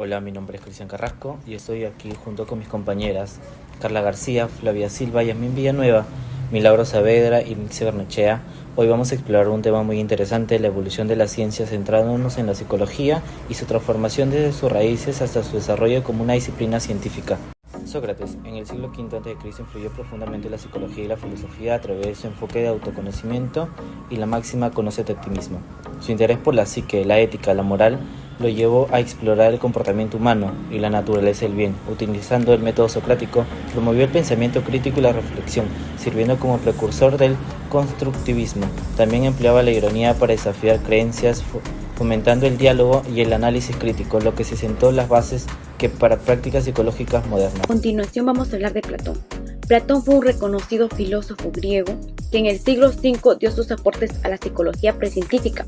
Hola, mi nombre es Cristian Carrasco y estoy aquí junto con mis compañeras Carla García, Flavia Silva, Yasmín Villanueva, Milagro Saavedra y Nixie Barnechea. Hoy vamos a explorar un tema muy interesante, la evolución de la ciencia, centrándonos en la psicología y su transformación desde sus raíces hasta su desarrollo como una disciplina científica. Sócrates, en el siglo V a.C., influyó profundamente en la psicología y la filosofía a través de su enfoque de autoconocimiento y la máxima "conócete a ti mismo". Su interés por la psique, la ética, la moral, lo llevó a explorar el comportamiento humano y la naturaleza del bien. Utilizando el método socrático, promovió el pensamiento crítico y la reflexión, sirviendo como precursor del constructivismo. También empleaba la ironía para desafiar creencias, fomentando el diálogo y el análisis crítico, lo que se sentó las bases que para prácticas psicológicas modernas. A continuación vamos a hablar de Platón. Platón fue un reconocido filósofo griego que en el siglo V dio sus aportes a la psicología precientífica,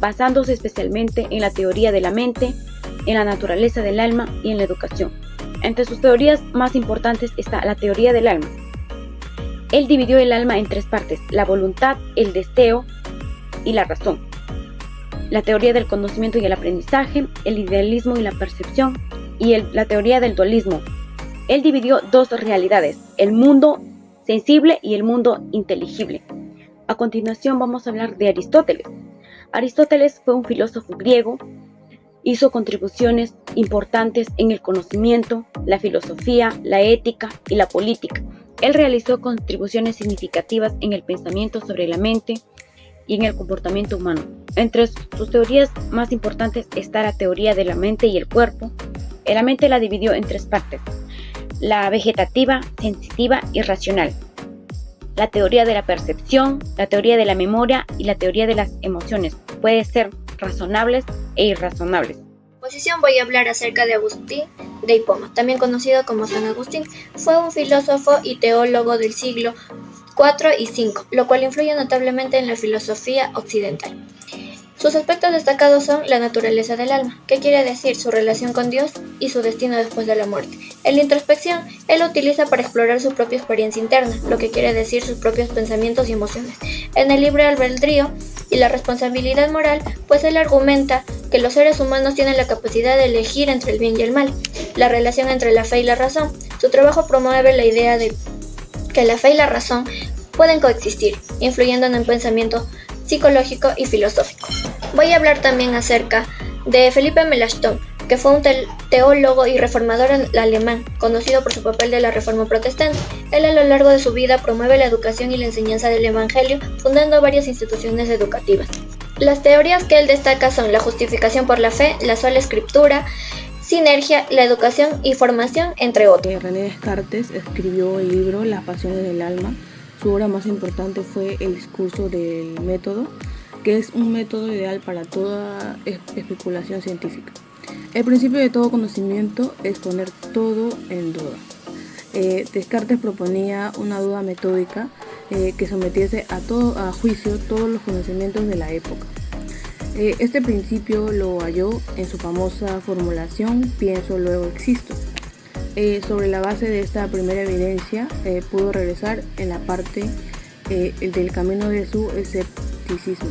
basándose especialmente en la teoría de la mente, en la naturaleza del alma y en la educación. Entre sus teorías más importantes está la teoría del alma. Él dividió el alma en tres partes: la voluntad, el deseo y la razón. La teoría del conocimiento y el aprendizaje, el idealismo y la percepción, y la teoría del dualismo. Él dividió dos realidades: el mundo sensible y el mundo inteligible. A continuación vamos a hablar de Aristóteles. Aristóteles fue un filósofo griego, hizo contribuciones importantes en el conocimiento, la filosofía, la ética y la política. Él realizó contribuciones significativas en el pensamiento sobre la mente y en el comportamiento humano. Entre sus teorías más importantes está la teoría de la mente y el cuerpo. La mente la dividió en tres partes: la vegetativa, sensitiva y racional, la teoría de la percepción, la teoría de la memoria y la teoría de las emociones. Pueden ser razonables e irrazonables. En posición voy a hablar acerca de Agustín de Hipona, también conocido como San Agustín. Fue un filósofo y teólogo del siglo IV y V, lo cual influye notablemente en la filosofía occidental. Sus aspectos destacados son la naturaleza del alma, que quiere decir su relación con Dios y su destino después de la muerte. En la introspección, él lo utiliza para explorar su propia experiencia interna, lo que quiere decir sus propios pensamientos y emociones. En el libre albedrío y la responsabilidad moral, pues él argumenta que los seres humanos tienen la capacidad de elegir entre el bien y el mal. La relación entre la fe y la razón. Su trabajo promueve la idea de que la fe y la razón pueden coexistir, influyendo en el pensamiento psicológico y filosófico. Voy a hablar también acerca de Felipe Melanchthon, que fue un teólogo y reformador alemán, conocido por su papel de la Reforma Protestante. Él a lo largo de su vida promueve la educación y la enseñanza del Evangelio, fundando varias instituciones educativas. Las teorías que él destaca son la justificación por la fe, la sola escritura, sinergia, la educación y formación, entre otros. René Descartes escribió el libro Las pasiones del alma. Su obra más importante fue el discurso del método, que es un método ideal para toda especulación científica. El principio de todo conocimiento es poner todo en duda. Descartes proponía una duda metódica que sometiese a juicio todos los conocimientos de la época. Este principio lo halló en su famosa formulación "pienso, luego existo". Sobre la base de esta primera evidencia, pudo regresar en la parte del camino de su escepticismo.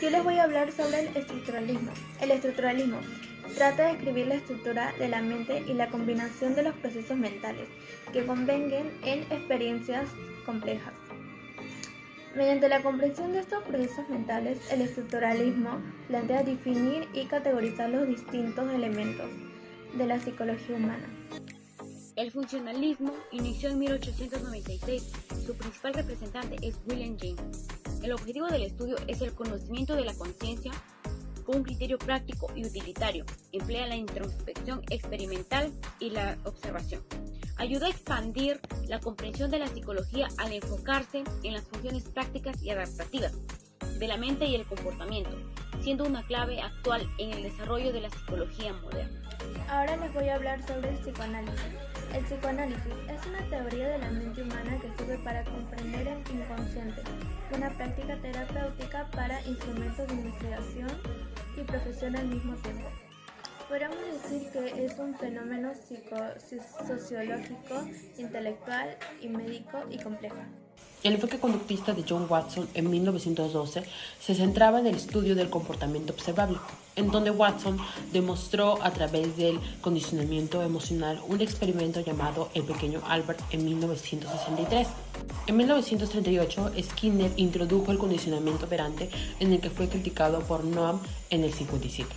Yo les voy a hablar sobre el estructuralismo. El estructuralismo trata de describir la estructura de la mente y la combinación de los procesos mentales que convengan en experiencias complejas. Mediante la comprensión de estos procesos mentales, el estructuralismo plantea definir y categorizar los distintos elementos de la psicología humana. El funcionalismo inició en 1896. Su principal representante es William James. El objetivo del estudio es el conocimiento de la conciencia con un criterio práctico y utilitario. Emplea la introspección experimental y la observación. Ayuda a expandir la comprensión de la psicología al enfocarse en las funciones prácticas y adaptativas de la mente y el comportamiento, siendo una clave actual en el desarrollo de la psicología moderna. Ahora les voy a hablar sobre el psicoanálisis. El psicoanálisis es una teoría de la mente humana que sirve para comprender el inconsciente, una práctica terapéutica para instrumentos de investigación y profesión al mismo tiempo. Podríamos decir que es un fenómeno sociológico, intelectual y médico y complejo. El enfoque conductista de John Watson en 1912 se centraba en el estudio del comportamiento observable, en donde Watson demostró a través del condicionamiento emocional un experimento llamado El pequeño Albert en 1963. En 1938, Skinner introdujo el condicionamiento operante, en el que fue criticado por Noam en el 57.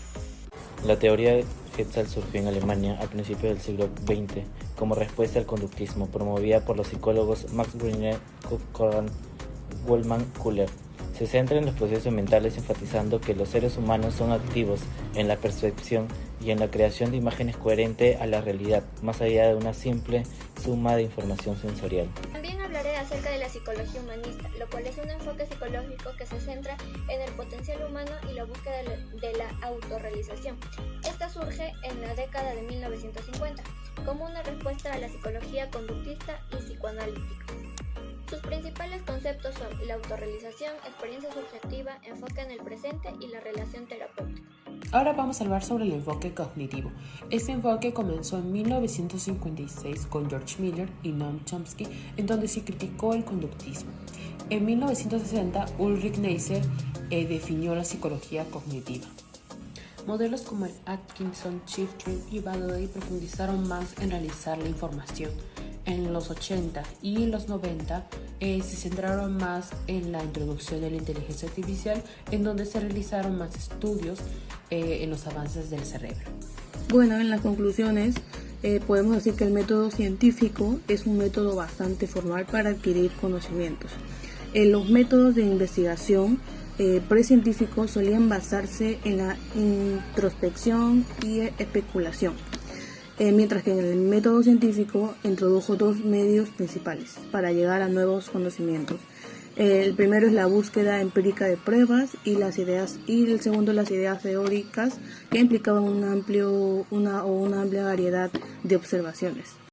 La teoría de Gestalt surgió en Alemania a principios del siglo XX como respuesta al conductismo, promovida por los psicólogos Max Brunner, Kurt Cohen, Wolfgang Köhler. Se centra en los procesos mentales, enfatizando que los seres humanos son activos en la percepción y en la creación de imágenes coherentes a la realidad, más allá de una simple suma de información sensorial. También hablaré acerca de la psicología humanista, lo cual es un enfoque psicológico que se centra en el potencial humano y la búsqueda de la autorrealización. Esta surge en la década de 1950 como una respuesta a la psicología conductista y psicoanalítica. Sus principales conceptos son la autorrealización, experiencia subjetiva, enfoque en el presente y la relación terapéutica. Ahora vamos a hablar sobre el enfoque cognitivo. Este enfoque comenzó en 1956 con George Miller y Noam Chomsky, en donde se criticó el conductismo. En 1960, Ulrich Neisser definió la psicología cognitiva. Modelos como el Atkinson, Chifrin y Baddeley profundizaron más en realizar la información. En los 80 y los 90 se centraron más en la introducción de la inteligencia artificial, en donde se realizaron más estudios en los avances del cerebro. Bueno, en las conclusiones podemos decir que el método científico es un método bastante formal para adquirir conocimientos. Los métodos de investigación precientíficos solían basarse en la introspección y especulación. Mientras que en el método científico introdujo dos medios principales para llegar a nuevos conocimientos. El primero es la búsqueda empírica de pruebas y el segundo las ideas teóricas, que implicaban una amplia variedad de observaciones.